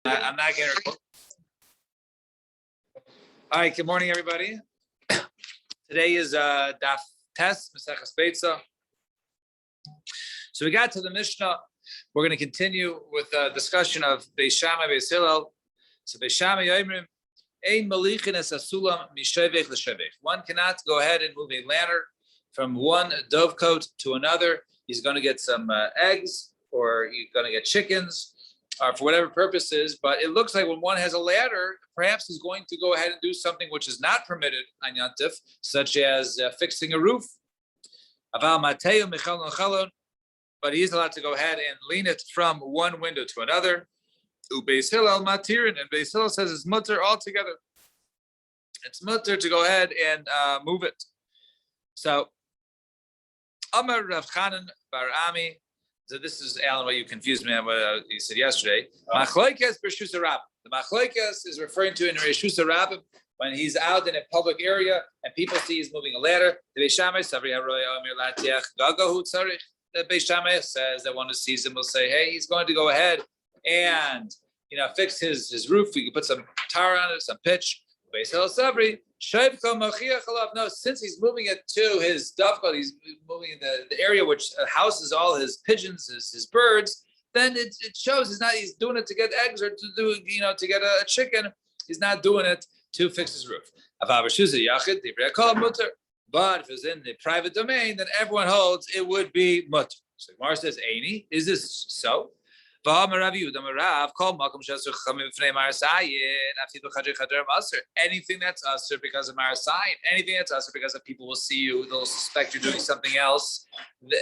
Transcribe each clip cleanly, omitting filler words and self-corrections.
I'm not getting recorded. All right, good morning, everybody. Today is Daf Tes, Maseches Beitza. So we got to the Mishnah. We're going to continue with the discussion of Beis Shammai, Beis Hillel. So Beis Shammai Yomrim, Ein Malichin es Asulam Mishevech l'Shevech. One cannot go ahead and move a ladder from one dovecote to another. He's going to get some eggs, or he's going to get chickens, for whatever purposes. But it looks like when one has a ladder, perhaps he's going to go ahead and do something which is not permitted on Yantif, such as fixing a roof. But he's allowed to go ahead and lean it from one window to another. Beis Hillel matirin, and Beis Hillel says it's mutter altogether. It's mutter to go ahead and move it. So, Amar Rav Chanan bar Ami. So this is, Alan, what you confused me on what you said yesterday. Machloikes b'Reshus Rabbim. The Machloikes is referring to in Reshus Rabbim when he's out in a public area and people see he's moving a ladder. The Beis Shammai the Beis Shammai says that one who sees him will say, "Hey, he's going to go ahead and fix his roof. We can put some tar on it, some pitch." Beis Hillel Sabri. No, since he's moving it to his dovecot, he's moving in the area which houses all his pigeons, his birds. Then it shows he's doing it to get eggs or to do to get a chicken. He's not doing it to fix his roof. But if it's in the private domain, then everyone holds it would be mutter. So Gemara says, "Eini, is this so?" Anything that's usher because of marasayin, anything that's usher because of people will see you, they'll suspect you're doing something else.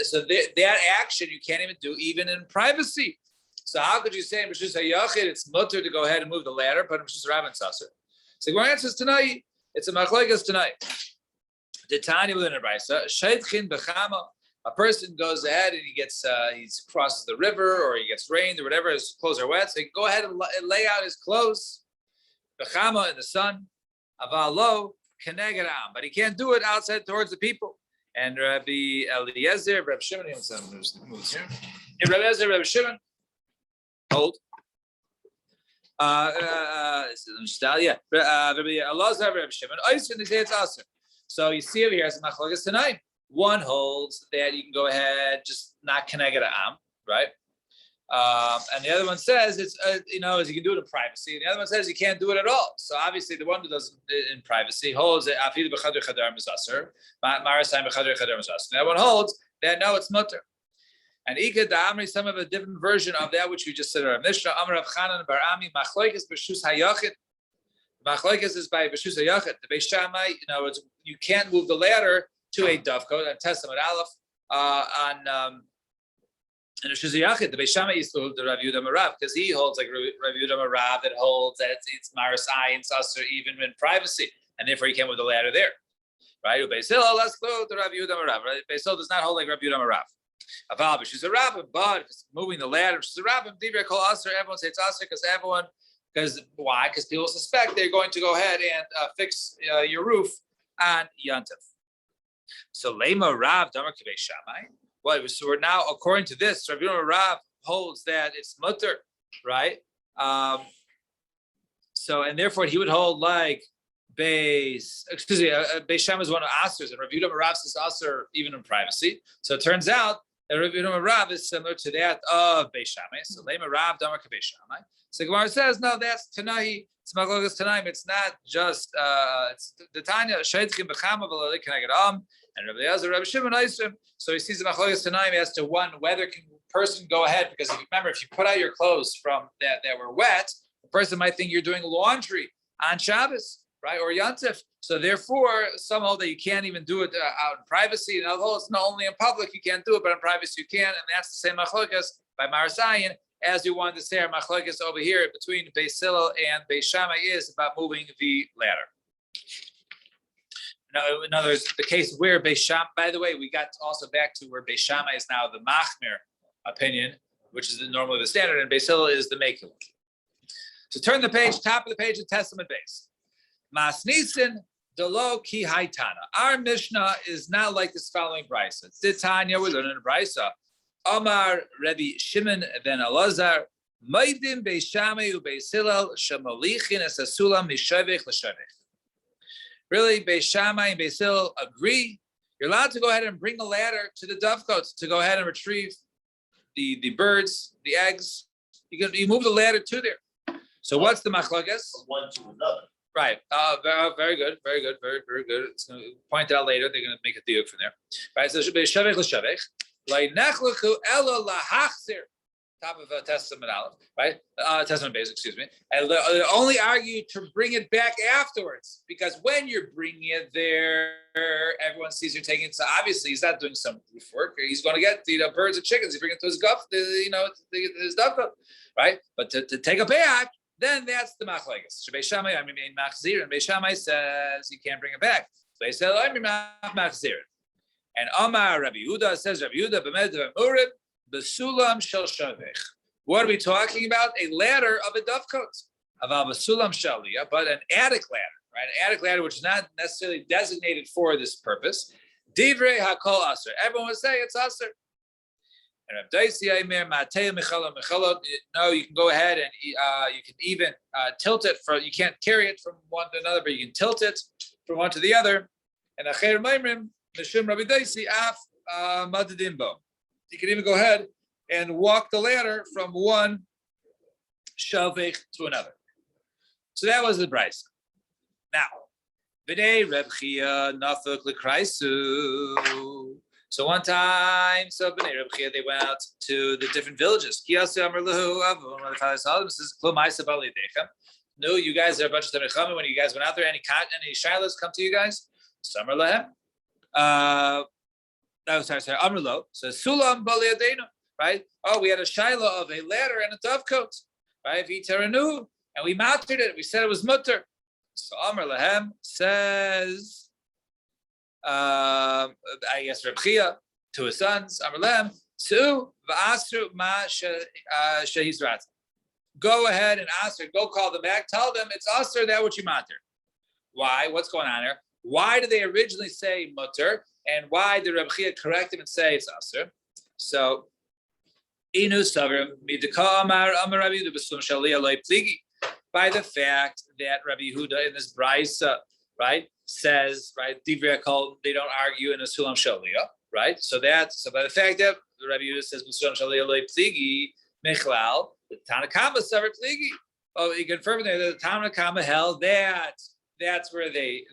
So that action you can't even do even in privacy. So how could you say in Reshus HaYachid it's mutter to go ahead and move the ladder, but in Reshus HaRabbim it's usher? So the answer is tonight. It's a machlokes tonight. The Tanya within a brayso, sheitchin b'chama. A person goes ahead and he crosses the river, or he gets rained, or whatever. His clothes are wet, so he can go ahead and lay out his clothes, b'chama, in the sun, avalo keneged am, but he can't do it outside towards the people. And Rabbi Eliezer, Rabbi Shimon, Rabbi Shimon, hold. Rabbi Elazar, Rabbi Shimon, they say it's aser. So you see over here as a machlokes tonight. One holds that you can go ahead, just not keneged am, right? And the other one says it's you can do it in privacy. And the other one says you can't do it at all. So obviously the one who does it in privacy holds that afilu b'chadar chadar mizaser, marasayim b'chadar chadar mizaser. That one holds that no, it's mutter. And Ika Da'amri, some of a different version of that which we just said in our Mishnah. Amar Rav Chanan bar Ami, Machloikes b'Reshus HaYachid. Machloikes is by Reshus HaYachid. The Beis Shammai, you can't move the ladder to a dovecote on Testament Aleph on in Reshus HaYachid. The Beis Shammai is to the Rav Yehuda Marav, because he holds like Rav Yehuda Marav that holds that it's maras ayin saser even in privacy, and therefore you can't move the ladder there, right? Beis Hillel, let's go to Rav Yehuda Marav. Right? Beis Hillel does not hold like Rav Yehuda Marav. Aval Reshus HaRabbim, but if it's moving the ladder, Reshus HaRabbim, divrei kol aser. Everyone says it's aser because why? Because people suspect they're going to go ahead and fix your roof on Yantif. So Lema Rav Damar K'Beis Shammai. Well, so we're now, according to this, Rav Yehuda Rav holds that it's mutter, right? So and therefore he would hold like Beis Shammai is one of Asers, and Rav Yehuda Rav says Aser even in privacy. So it turns out that Rav Yehuda Rav is similar to that of Beis Shammai. So Lema Rav Damar K'Beis Shammai. So Gemara says no, that's Tanai. It's machlokes Tanaim. It's not just it's the Tanya Sheitchim b'chama v'lalei keneged am, and Rabbi Elazar, Rabbi Shimon Eisrim. So he sees the machlokes Tanaim as to one whether can person go ahead, because if you put out your clothes from that were wet, the person might think you're doing laundry on Shabbos, right, or Yantif. So therefore, some hold that you can't even do it out in privacy, and although it's not only in public you can't do it, but in privacy you can, and that's the same machlokes by marasayin. As we wanted to say, our machlokes over here between Beis Hillel and Beis Shammai is about moving the ladder. Now, in other words, the case where Beis Shammai, by the way, we got also back to where Beis Shammai is now the machmir opinion, which is normally the standard, and Beis Hillel is the makel. So turn the page, top of the page of Testament base. Masnisin delo ki haitana. Our Mishnah is not like this following brisa. Titania, we learn in the brisa. Omar Rabbi Shimon ben Elazar Maidim Beis Shammai uBeis Hillel shemolichin es hasulam mishavich l'shavich. Really, Beis Shammai and Beis Hillel agree. You're allowed to go ahead and bring a ladder to the dovecotes to go ahead and retrieve the birds, the eggs. You move the ladder to there. So what's the machlokes? One to another. Right. Very good. Very good. Very good. It's going to point out later. They're going to make a diuk from there. Right. So shavich l'shavich. Leinechlechu ela lahachzir. Top of Testament Aleph, right? Testament base, excuse me. And they only argue to bring it back afterwards, because when you're bringing it there, everyone sees you're taking it. So obviously, he's not doing some roof work. He's going to get birds and chickens. He brings it to his guff, his duff, right? But to take it back, then that's the machlekes. Beis Shammai, I mean machzir, and Beis Shammai says you can't bring it back. So they said, I mean machzir. And Amar Rabbi Yehuda says, Rabbi Yehuda b'med v'murim. Basulam shel shavich. What are we talking about? A ladder of a dovecote. Aval basulam shalia, but an attic ladder, right? An attic ladder which is not necessarily designated for this purpose. Divrei hakol aser. Everyone would say it's aser. And Reb Daisi Aimer Matei Mechalot Mechalot. No, you can go ahead and you can even tilt it for. You can't carry it from one to another, but you can tilt it from one to the other. And Acher Maimrim Mishum Rabbi Daisi Af Madadimbo. You can even go ahead and walk the ladder from one shavich to another. So that was the brisa. Now, B'nei Reb Chia Nafuk L'Kraisu. So one time, B'nei Reb Chia, they went out to the different villages. Kiyasu Amar Lahu Avon. One of the fathers told them, "Says Klo Ma'isa Bali Dechem." No, you guys are a bunch of Tamei. When you guys went out there, any shilas come to you guys? Samar Lahem. Sorry. Amrlo. So Sulam Baliadenu, right? Oh, we had a shiloh of a ladder and a dovecote, right? V'iteranu, and we mounted it. We said it was mutter. So Amr Lahem says, I guess Reb Chia to his sons, Amr Lahem, Su v'asru ma shehizrat. Go ahead and asr. Go call them back. Tell them it's asr that what you matter. Why? What's going on here? Why did they originally say mutter? And why did Reb Chia correct him and say it's aser? So, inu savrim midika amar Rabbi Yehuda b'slum shalia loy pligi. By the fact that Rabbi Yehuda in this brisa, right, says, right, divrei kol, they don't argue in a sulam shalia, right? So by the fact that Rabbi Yehuda says b'slum shalia loy pligi mechlal, the Tanakama savr pligi. Oh, he confirmed there that the Tanakama held that that's where they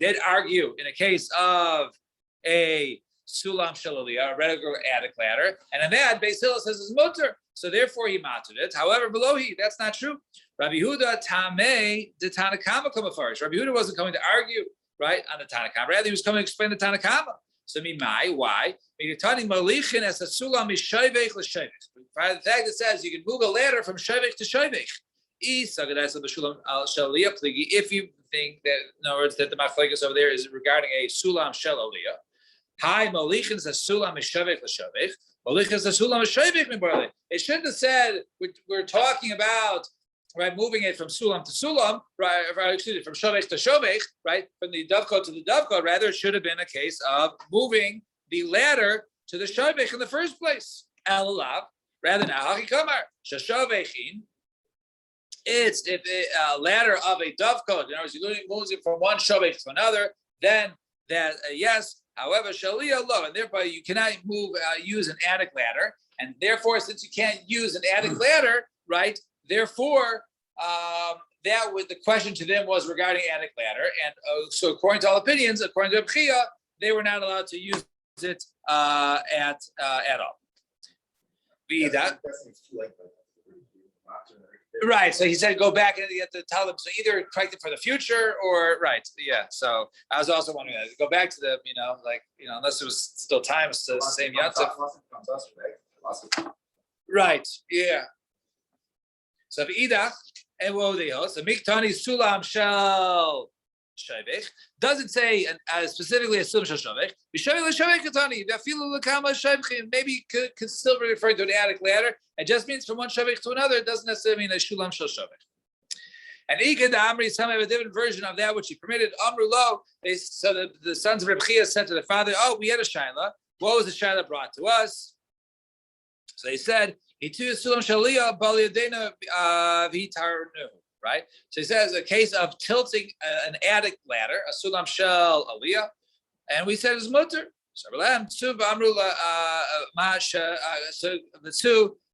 did argue in a case of a sulam shalaliyah, a regular attic ladder, and in that Beis Hillel says it's mutter, so therefore he mated it. However, below that's not true. Rabbi Yehuda tamei the Tanakama kamafarish. Rabbi Yehuda wasn't coming to argue right on the Tanakama, rather he was coming to explain the Tanakama. So why? The fact that says you can move a ladder from shavich to shavich. If you think that, in other words, that the machlekes over there is regarding a sulam shalaliyah. Hi, Malichin is a sulam mishavich l'shavich. Malichin is a sulam mishavich mibarle. It shouldn't have said we're talking about right moving it from sulam to sulam, right? Excuse me, from shavich to shavich, right? From the dovecote to the dovecote. Rather, it should have been a case of moving the ladder to the shavich in the first place. Elalav. Rather now, hachikamar shashavichin. It's if a ladder of a dovecote. In other words, you're moving it from one shavich to another. Then that yes. However, Shalia low, and therefore you cannot use an attic ladder, and therefore, since you can't use an attic ladder, right? Therefore, that was the question to them was regarding attic ladder, and so according to all opinions, according to Reb Chia, they were not allowed to use it at all. Right. So he said, go back and you have to tell them. So either correct it for the future or right. Yeah. So I was also wondering that. Go back to the, unless it was still time, it's the same Yontif. Right. Yeah. So Idach and Wodeho. So Miktani Sulam Shel Shavich doesn't say specifically a Sulam Shel Shavich. Maybe could still be referring to an attic ladder. It just means from one Shavich to another. It doesn't necessarily mean a Shulam Shel Shavich. And Ikad Amri, some have a different version of that, which he permitted. Amru Lo, so the sons of Reb Chia said to the father, oh, we had a Shaila. What was the Shaila brought to us? So they said, Right? So he says a case of tilting an attic ladder, a sulam shel aliyah, and we said it's mutter. So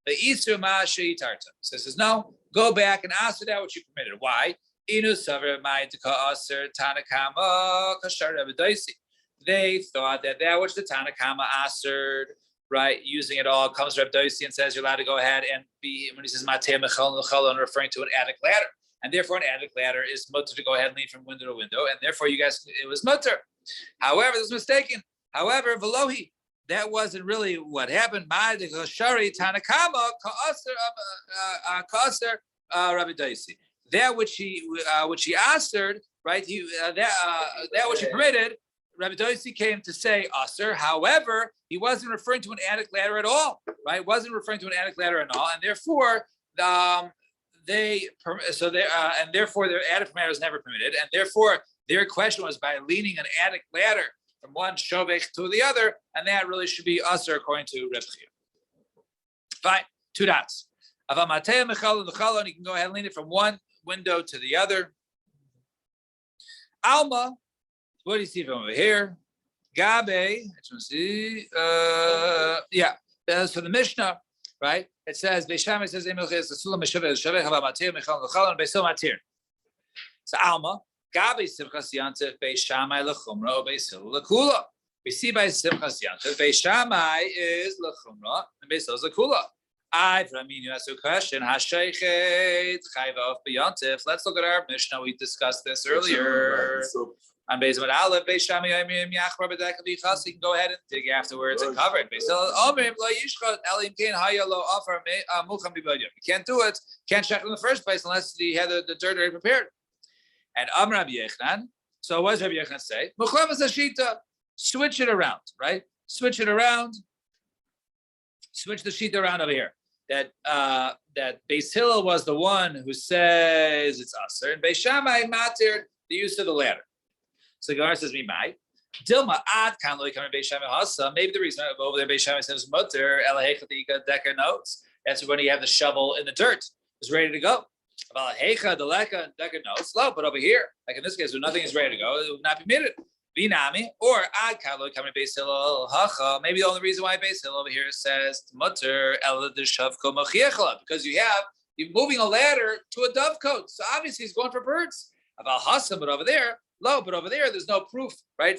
the Easter Masha Yitarta. So it says, no, go back and ask that what you permitted. Why? They thought that which the Tanakama answered, right, using it all, comes Reb Dosi and says you're allowed to go ahead and be, when he says Matei Mechal Mechal, referring to an attic ladder. And therefore an attic ladder is mutter to go ahead and lean from window to window, and therefore you guys, it was mutter. However, this was mistaken. However, Velohi, that wasn't really what happened. That which he answered, right? That which he permitted. Rabbi Dosi came to say aser. However, he wasn't referring to an attic ladder at all, right? Wasn't referring to an attic ladder at all, and therefore therefore their attic ladder was never permitted, and therefore their question was by leaning an attic ladder from one shovech to the other, and that really should be aser according to Reb Chia. Fine, 2 dots. Avamatei mechal v'chalon, you can go ahead and lean it from one window to the other. Alma, what do you see from over here? Gabe, so the Mishnah, right? It says Beisham, it says so Alma, Gabe Simchas Yantif Beishamai lechumra Beisil lekula. We see by Simchas Yantif Beishamai is lechumra and Beisil is lekula. You ask a question. Hasheichet chayva of Beyantif. Let's look at our Mishnah. We discussed this earlier. On Beis Amud Aleph, Beis Shammai Yomim Yachbar B'Deka B'Yichas. You can go ahead and dig afterwards and cover it. Beis Omrim Lo Yishchot Elim Kein Haya Lo Ofar Mucham B'Bodim. You can't do it. Can't check in the first place unless he had the dirt already prepared. And Amr Rabbi Yochanan. So what does Rabbi Yochanan say? Muchleves Hashita. Switch it around, right? Switch it around. Switch the sheet around over here. That Beis Hillel was the one who says it's aser, and Beis Shammai matir the use of the ladder. So Gemara says, "Me my Dilma ad kan lo yikamer Beis Shammai hasa." Maybe the reason over there Beis Shammai says mutter elahechadika decker notes. That's when you have the shovel in the dirt, it's ready to go. Hecha deleka decker notes low, but over here, like in this case, when nothing is ready to go, it would not be permitted. Binami or ad kan lo yikamer Beis Hillel hacha. Maybe the only reason why Beis Hillel over here says mutter ela deshavko machiechla, because you're moving a ladder to a dovecote, so obviously he's going for birds. About hasa, but over there. Low, but over there, there's no proof, right?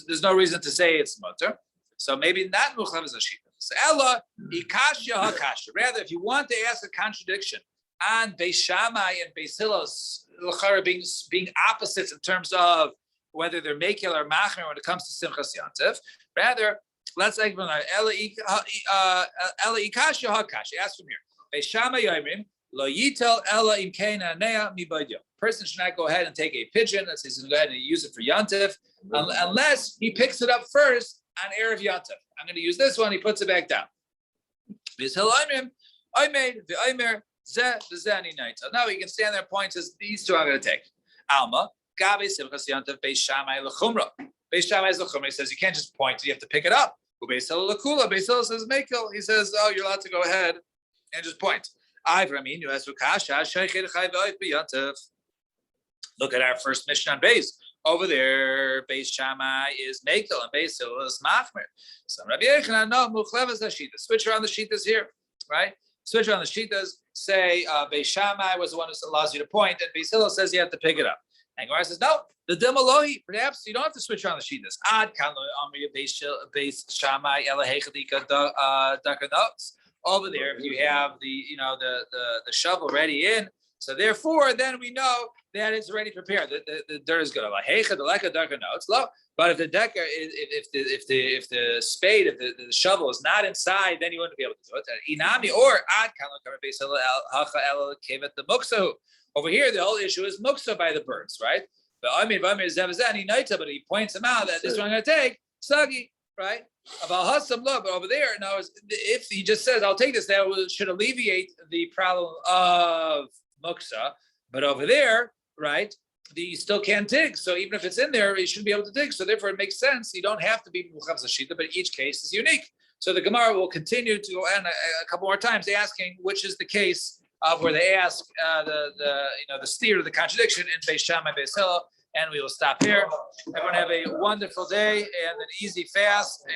There's no reason to say it's mutter. So maybe not muchleves hashita. So ella ikasha hakasha. Rather, if you want to ask a contradiction on Beis Shammai and Beis Hillel being opposites in terms of whether they're mekil or machmer when it comes to simchas yantiv, rather let's say ella ikasha hakasha. Ask from here. Beis Shammai yomrim lo yitel ella imkeina nea mibaydio. Person should not go ahead and take a pigeon. Let's say he's going to go ahead and use it for Yantif, unless he picks it up first on Erev Yantif. I'm going to use this one. He puts it back down. Now he can stand there and point says these two I'm going to take. Alma, Gabe Simchas Yantif, Beis Shammai lechumra. Beis Shammai is lechumra. He says you can't just point; you have to pick it up. Beis Hillel lekula. Beis Hillel says mekil. He says, oh, you're allowed to go ahead and just point. Look at our first mission on Beis. Over there, Beis Shammai is Mekel and Beis Hillel is Machmer. Some Rabbi Yochanan, no, Muchleves Hashita. Switch around the Shitas here, right? Switch around the Shitas. Say Beis Shammai was the one who allows you to point, and Beis Hillel says you have to pick it up. And Gemara says, no, the Dimalohi, perhaps you don't have to switch around the Shitas. Ad Kanlo Amri Beis Shammai Elahechadika Dakanotes. Over there, if you have the shovel ready in, so therefore, then we know that it's already prepared. The dirt is good. But if the decker, if the spade, if the shovel is not inside, then you wouldn't be able to do it. Inami or ad the muksahu. Over here, the whole issue is muksa by the birds, right? But he points them out that this one I'm going to take sagi, right? But over there, now if he just says, "I'll take this," that should alleviate the problem of muksa. But over there, right, you still can't dig. So even if it's in there, you shouldn't be able to dig. So therefore, it makes sense. You don't have to be muchleves hashita, but each case is unique. So the Gemara will continue to go on a couple more times, asking which is the case of where they ask the steer, the contradiction in Beis Shammai, Beis Hillel, and we will stop here. Everyone have a wonderful day and an easy fast.